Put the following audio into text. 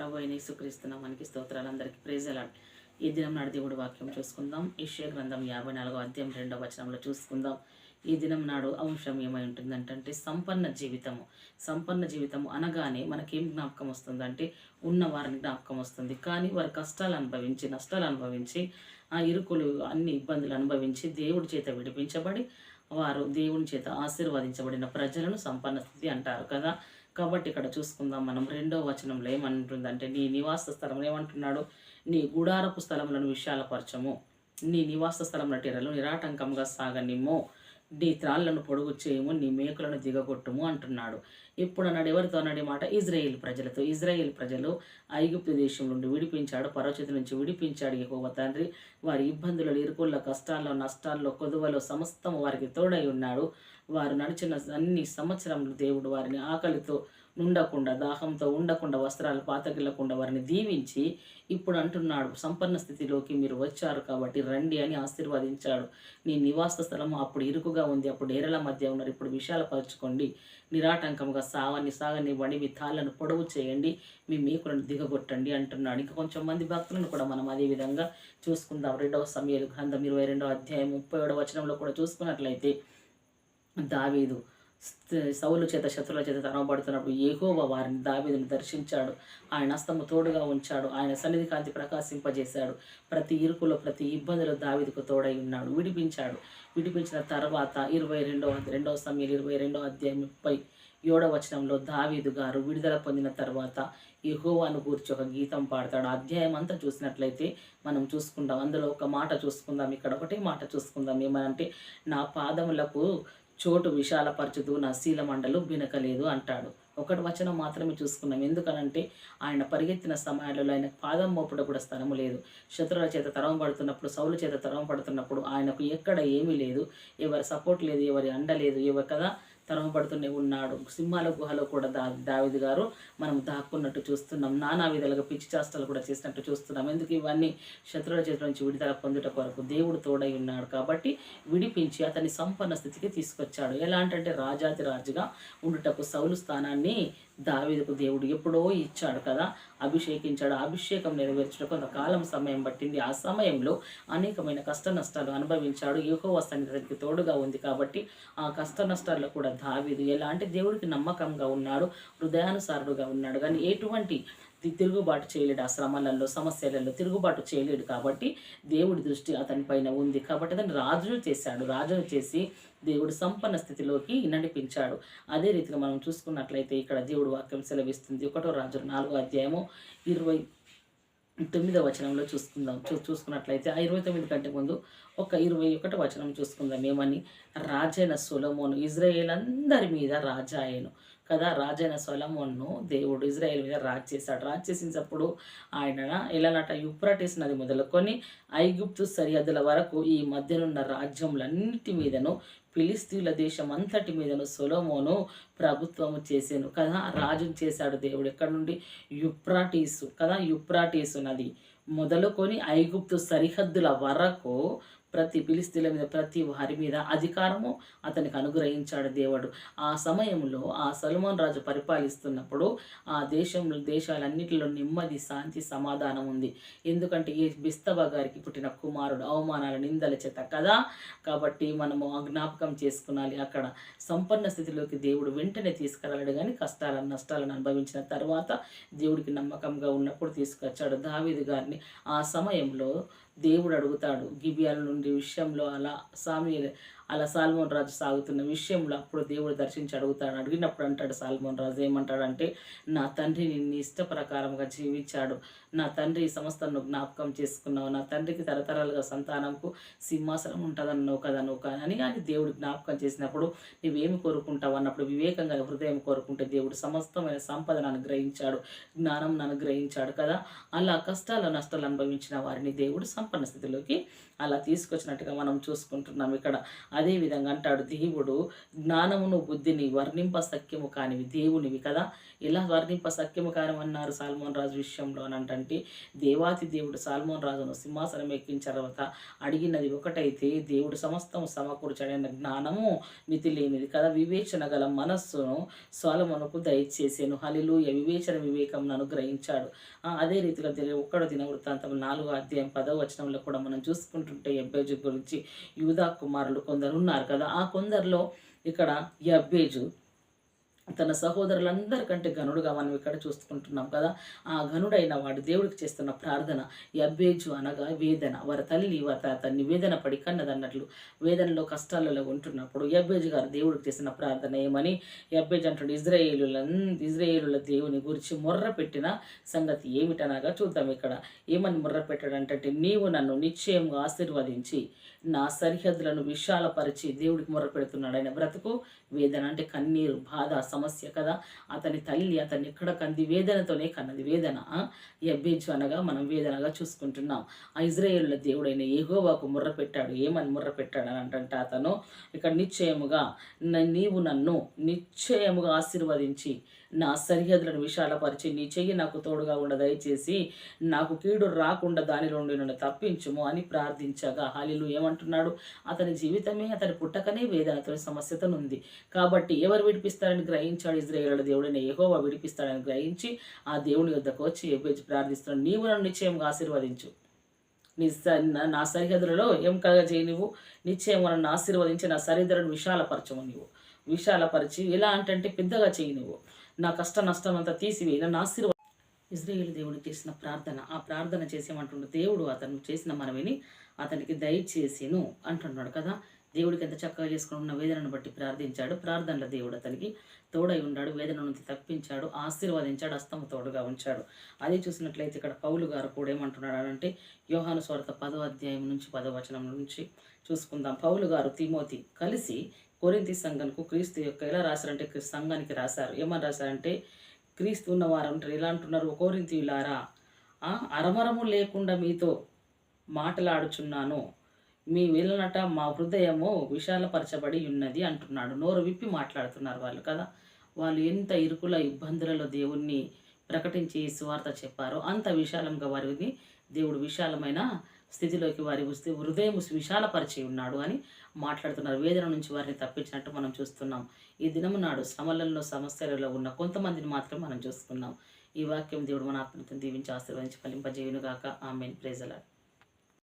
ప్రభు అయిన యేసుక్రీస్తు నామానికి స్తోత్రాలు. అందరికీ ప్రైజ్ అలాడ్. ఈ దినం నాడు దేవుడి వాక్యం చూసుకుందాం. యెషయా గ్రంథం 54వ అధ్యాయం 2వ వచనంలో చూసుకుందాం. ఈ దినం నాడు అంశం ఏమై ఉంటుందంటే సంపన్న జీవితము. సంపన్న జీవితము అనగానే మనకేం జ్ఞాపకం వస్తుందంటే ఉన్న వారిని జ్ఞాపకం వస్తుంది. కానీ వారి కష్టాలు అనుభవించి, నష్టాలు అనుభవించి, ఆ ఇరుకులు అన్ని ఇబ్బందులు అనుభవించి దేవుడి చేత విడిపించబడి వారు దేవుని చేత ఆశీర్వదించబడిన ప్రజలను సంపన్న స్థితి అంటారు కదా. కాబట్టి ఇక్కడ చూసుకుందాం. మనం 2వ వచనంలో ఏమంటుందంటే, నీ నివాస స్థలం ఏమంటున్నాడు, నీ గుడారపు స్థలములను విశాలపరచము, నీ నివాస స్థలం టెరలు నిరాటంకంగా సాగనిమ్ము, నీ త్రాళ్లను పొడుగు చేయము, నీ మేకులను దిగగొట్టుము అంటున్నాడు. ఇప్పుడు అన్నాడు, ఎవరితో అన్నాడు ఈ మాట? ఇజ్రాయేల్ ప్రజలతో. ఇజ్రాయేల్ ప్రజలు ఐగుప్తు దేశం నుండి విడిపించాడు, పరో చేతి నుంచి విడిపించాడు యెహోవా తండ్రి. వారి ఇబ్బందులలో, ఇరుకుల్లో, కష్టాల్లో, నష్టాల్లో, కొదువలో సమస్తం వారికి తోడై ఉన్నాడు. వారు నడిచిన అన్ని సంవత్సరములు దేవుడు వారిని ఆకలితో ఉండకుండా, దాహంతో ఉండకుండా, వస్త్రాలు పాతగిల్లకుండా వారిని దీవించి ఇప్పుడు అంటున్నాడు, సంపన్న స్థితిలోకి మీరు వచ్చారు కాబట్టి రండి అని ఆశీర్వదించాడు. నీ నివాస స్థలము అప్పుడు ఇరుకుగా ఉంది, అప్పుడు ఏరల మధ్య ఉన్నారు, ఇప్పుడు విశాలపరచుకోండి, నిరాటంకంగా సాగనివ్వండి, మీ తాళ్ళను పొడవు చేయండి, మీ మేకులను దిగగొట్టండి అంటున్నాడు. ఇంకా కొంచెం మంది భక్తులను కూడా మనం అదే విధంగా చూసుకుందాం. 2వ సమూయేలు గ్రంథం 22వ అధ్యాయం 37వ వచనంలో కూడా చూసుకున్నట్లయితే, దావీదు సౌలు చేత, శత్రువుల చేత తరమబడుతున్నప్పుడు యెహోవా వారిని, దావీదుని దర్శించాడు. ఆయన హస్తము తోడుగా ఉంచాడు, ఆయన సన్నిధి కాంతి ప్రకాశింపజేశాడు. ప్రతి ఇరుకులో, ప్రతి ఇబ్బందిలో దావీదుకు తోడై ఉన్నాడు, విడిపించాడు. విడిపించిన తర్వాత 2వ సమూయేలు 22వ అధ్యాయం 37వ వచనంలో దావీదు గారు విడుదల పొందిన తర్వాత యెహోవాను గూర్చి ఒక గీతం పాడతాడు. అధ్యాయం అంతా చూసినట్లయితే మనం చూసుకుందాం. అందులో ఒక మాట చూసుకుందాం, ఇక్కడ ఒకటే మాట చూసుకుందాం. ఏమనంటే, నా పాదములకు చోటు విశాలపరచుతూ నా శీలమండలు బినకలేదు అంటాడు. ఒకటి వచనం మాత్రమే చూసుకున్నాం. ఎందుకనంటే ఆయన పరిగెత్తిన సమయాలలో ఆయన పాదం మోపుట కూడా స్థలము లేదు. శత్రువుల చేత తరమబడుతున్నప్పుడు, సౌలు చేత తరమబడుతున్నప్పుడు ఆయనకు ఎక్కడ ఏమీ లేదు, ఎవరి సపోర్ట్ లేదు, ఎవరి అండ లేదు, ఎవరు కదా తరమబడుతూనే ఉన్నాడు. సింహాల గుహలో కూడా దావీదు గారు మనం దాక్కున్నట్టు చూస్తున్నాం. నానా విధాలుగా పిచ్చి చేష్టలు కూడా చేసినట్టు చూస్తున్నాం. ఎందుకు? ఇవన్నీ శత్రువుల చేతుల నుంచి విడుదల పొందుట కొరకు దేవుడు తోడై ఉన్నాడు కాబట్టి విడిపించి అతని సంపన్న స్థితికి తీసుకొచ్చాడు. ఎలా అంటే, రాజాతి రాజుగా ఉండుటకు సౌలు స్థానాన్ని దావీదుకు దేవుడు ఎప్పుడో ఇచ్చాడు కదా, అభిషేకించాడు. అభిషేకం నెరవేర్చుటకు కొంతకాలం సమయం పట్టింది. ఆ సమయంలో అనేకమైన కష్ట నష్టాలు అనుభవించాడు. యెహోవా సన్నిధికి తోడుగా ఉంది కాబట్టి ఆ కష్ట నష్టాల్లో కూడా దావీదు ఎలా అంటే దేవుడికి నమ్మకంగా ఉన్నాడు, హృదయానుసారుడుగా ఉన్నాడు. కానీ ఎటువంటి తిరుగుబాటు చేయలేడు. ఆ శ్రమలలో, సమస్యలలో తిరుగుబాటు చేయలేడు కాబట్టి దేవుడి దృష్టి అతని పైన ఉంది. కాబట్టి అతను రాజును చేశాడు. రాజును చేసి దేవుడు సంపన్న స్థితిలోకి నడిపించాడు. అదే రీతిగా మనం చూసుకున్నట్లయితే ఇక్కడ దేవుడు వాక్యం సెలవిస్తుంది. 1వ రాజులు 4వ అధ్యాయము 29వ వచనంలో చూసుకున్నట్లయితే, ఆ 29 కంటే ముందు ఒక 21వ వచనం చూసుకుందాం. ఏమని? రాజైన సొలొమోను ఇజ్రాయేల్ అందరి మీద రాజాయను కదా. రాజైన సొలొమోను దేవుడు ఇజ్రాయేల్ మీద రాజు చేశాడు. రాజు చేసినప్పుడు ఆయన ఎలానట, యూఫ్రటీస్ నది మొదలుకొని ఐగుప్తు సరిహద్దుల వరకు ఈ మధ్యనున్న రాజ్యములన్నిటి మీదను, ఫిలిస్తీన్ల దేశం అంతటి మీదను సొలొమోను ప్రభుత్వము చేసాను కదా. రాజును చేశాడు దేవుడు. ఎక్కడ నుండి? యూఫ్రటీసు కదా. యూఫ్రటీసు నది మొదలుకొని ఐగుప్తు సరిహద్దుల వరకు ప్రతి ఫిలిస్తీన్ల మీద, ప్రతి వారి మీద అధికారము అతనికి అనుగ్రహించాడు దేవుడు. ఆ సమయంలో ఆ సొలొమోను రాజు పరిపాలిస్తున్నప్పుడు ఆ దేశాలన్నిటిలో నెమ్మది, శాంతి, సమాధానం ఉంది. ఎందుకంటే ఈ బిస్తవ గారికి పుట్టిన కుమారుడు అవమానాల, నిందల చేత కదా. కాబట్టి మనము ఆ జ్ఞాపకం చేసుకునాలి. అక్కడ సంపన్న స్థితిలోకి దేవుడు వెంటనే తీసుకురాలేడు, కానీ కష్టాలను, నష్టాలను అనుభవించిన తర్వాత దేవుడికి నమ్మకంగా ఉన్నప్పుడు తీసుకొచ్చాడు. దావీదు గారిని ఆ సమయంలో దేవుడు అడుగుతాడు, గిబియాల నుండి విషయంలో అలా సాల్మోన్ రాజు సాగుతున్న విషయంలో అప్పుడు దేవుడు దర్శించి అడుగుతాడు. అడిగినప్పుడు అంటాడు సాల్మోన్ రాజు ఏమంటాడంటే, నా తండ్రి నిన్ను ఇష్ట ప్రకారంగా జీవించాడు, నా తండ్రి ఈ సమస్తను జ్ఞాపకం చేసుకున్నావు, నా తండ్రికి తరతరాలుగా సంతానంకు సింహాసనం ఉంటుందన్నావు కదా నువ్వు అని దేవుడు జ్ఞాపకం చేసినప్పుడు నువ్వేమి కోరుకుంటావు అన్నప్పుడు వివేకంగా హృదయం కోరుకుంటే దేవుడు సమస్తమైన సంపదను అనుగ్రహించాడు, జ్ఞానం అనుగ్రహించాడు కదా. అలా కష్టాలు, నష్టాలు అనుభవించిన వారిని దేవుడు సంపన్న స్థితిలోకి అలా తీసుకొచ్చినట్టుగా మనం చూసుకుంటున్నాం ఇక్కడ. అదేవిధంగా అంటాడు దేవుడు, జ్ఞానమును, బుద్ధిని వర్ణింప సఖ్యము కానివి దేవునివి కదా. ఇలా వర్ణింప సఖ్యమకారం అన్నారు సాల్మోన్ రాజు విషయంలో అని అంటే దేవాతి దేవుడు సాల్మోన్ రాజును సింహాసనం ఎక్కించిన తర్వాత అడిగినది ఒకటైతే దేవుడు సమస్తం సమకూర్చడైన జ్ఞానము మితి లేనిది కదా, వివేచన గల మనస్సును సొలొమోనుకు దయచేసాను. హల్లెలూయా. వివేకం అనుగ్రహించాడు. అదే రీతిగా 1వ దినవృత్తాంతం 4వ అధ్యాయం 10వ వచనంలో కూడా మనం చూసుకుంటుంటే యబ్బేజు గురించి యూదా కుమారులు కొందరు ఉన్నారు కదా. ఆ కొందరిలో ఇక్కడ యబ్బేజు తన సహోదరులందరికంటే ఘనుడుగా మనం ఇక్కడ చూసుకుంటున్నాం కదా. ఆ ఘనుడైన వాడు దేవుడికి చేస్తున్న ప్రార్థన యబ్బేజు అనగా వేదన. వారి తల్లి తన్ని వేదన పడి కన్నదన్నట్లు వేదనలో కష్టాలలో ఉంటున్నప్పుడు యబ్బేజు గారు దేవుడికి చేసిన ప్రార్థన ఏమని యబ్బేజు అంటాడు, ఇజ్రాయేలుల దేవుని గురించి మొర్ర పెట్టిన సంగతి ఏమిటనగా చూద్దాం. ఇక్కడ ఏమని మొర్ర పెట్టాడంటే, నీవు నన్ను నిశ్చయంగా ఆశీర్వదించి నా సరిహద్దులను విశాలపరిచి దేవుడికి మొర్ర పెడుతున్నాడు. ఆయన బ్రతుకు వేదన అంటే కన్నీరు, బాధ, సమస్య కదా. అతని తల్లి అతన్ని ఎక్కడ కంది వేదనతోనే కన్నది. వేదన యబ్బేజు అనగా మనం వేదనగా చూసుకుంటున్నాం. ఆ ఇజ్రాయేలుల దేవుడైన యెహోవాకు మొర్ర పెట్టాడు. ఏమని మొర్ర పెట్టాడు అని అంటే అతను ఇక్కడ నిశ్చయముగా నీవు నన్ను నిశ్చయముగా ఆశీర్వదించి నా సరిహద్దులను విశాలపరిచి నీ చెయ్యి నాకు తోడుగా ఉండ దయచేసి నాకు కీడు రాకుండా దానిలో నుండి నన్ను తప్పించుము అని ప్రార్థించగా హల్లెలూయా. ఏమంటున్నాడు, అతని జీవితమే అతని పుట్టకనే వేదనతో సమస్యతో ఉంది కాబట్టి ఎవరు విడిపిస్తారని గ్రహించాడు. ఇజ్రాయేలుల దేవుడైన యెహోవా విడిపిస్తాడని గ్రహించి ఆ దేవుని యొద్దకు వచ్చి యెబ్బేజు ప్రార్థిస్తున్నాడు, నీవు నన్ను నిశ్చయంగా ఆశీర్వదించు, నా సరిహద్దులలో ఏం కలగజేయి, నువ్వు నిశ్చయంగా నన్ను ఆశీర్వదించి నా సరిహద్దులను విశాలపరచము. నువ్వు విశాలపరిచి ఎలా అంటే పెద్దగా చేయి, నువ్వు నా కష్ట నష్టం అంతా తీసివేయి, నన్ను ఆశీర్వాద. ఇజ్రాయేలు దేవుడికి చేసిన ప్రార్థన, ఆ ప్రార్థన చేసేమంటుండే దేవుడు అతను చేసిన మనవిని అతనికి దయచేసిను అంటున్నాడు కదా. దేవుడికి ఎంత చక్కగా చేసుకుని ఉన్న వేదనను బట్టి ప్రార్థించాడు. ప్రార్థనలో దేవుడు అతనికి తోడై ఉన్నాడు, వేదన నుంచి తప్పించాడు, ఆశీర్వదించాడు, హస్తము తోడుగా ఉంచాడు. అది చూసినట్లయితే ఇక్కడ పౌలు గారు కూడా ఏమంటున్నాడు అంటే యోహాను సువార్త 10వ అధ్యాయం నుంచి 10వ వచనం నుంచి చూసుకుందాం. పౌలు గారు తిమోతి కలిసి కొరింథీ సంఘంకు క్రీస్తు యొక్క ఎలా రాశారంటే సంఘానికి రాశారు. ఏమని రాశారంటే, క్రీస్తు ఉన్న వారంటారు ఎలా అంటున్నారు, కొరింథీయులారా అరమరము లేకుండా మీతో మాటలాడుచున్నాను, మీ వెళ్ళనట మా హృదయము విశాలపరచబడి ఉన్నది అంటున్నాడు. నోరు విప్పి మాట్లాడుతున్నారు వాళ్ళు కదా. వాళ్ళు ఎంత ఇరుకుల ఇబ్బందులలో దేవుణ్ణి ప్రకటించి సువార్త చెప్పారో అంత విశాలంగా వారిని దేవుడు విశాలమైన స్థితిలోకి వారి హృదయం విశాలపరిచి ఉన్నాడు అని మాట్లాడుతున్నారు. వేదన నుంచి వారిని తప్పించినట్టు మనం చూస్తున్నాం. ఈ దినము నాడు శ్రమలలో సమస్యలలో ఉన్న కొంతమందిని మాత్రం మనం చూస్తున్నాం. ఈ వాక్యం దేవుడు మన ఆత్మను దీవించి ఆశీర్వదించి ఫలింపజేయునుగాక. ఆమేన్. Praise the lord.